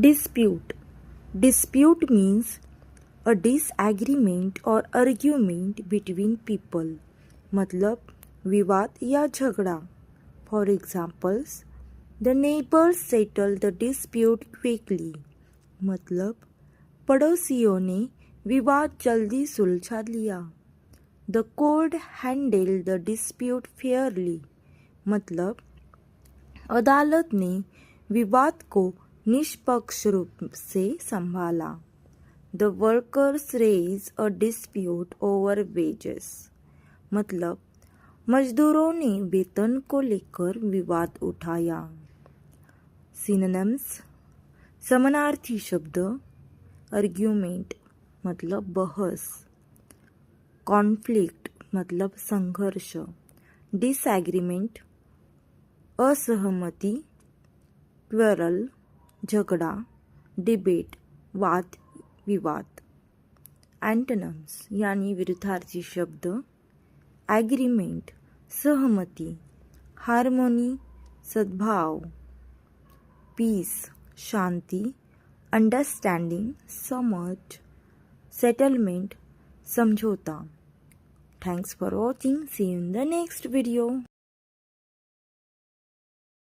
Dispute. Dispute means a disagreement or argument between people. मतलब विवाद या झगड़ा. For examples, the neighbors settled the dispute quickly. मतलब पड़ोसियों ने विवाद जल्दी सुलझा लिया. The court handled the dispute fairly. मतलब अदालत ने विवाद को निष्पक्ष रूप से संभाला. The workers raised a dispute over wages. मतलब मजदूरों ने वेतन को लेकर विवाद उठाया. Synonyms. समानार्थी शब्द. Argument मतलब बहस. Conflict मतलब संघर्ष. Disagreement असहमति. Quarrel झगड़ा. Debate वाद विवाद. Antonyms यानी विरुद्धार्थी शब्द. Agreement सहमति. Harmony सद्भाव. Peace शांति. Understanding समझ. Settlement Samjhauta. Thanks for watching. See you in the next video.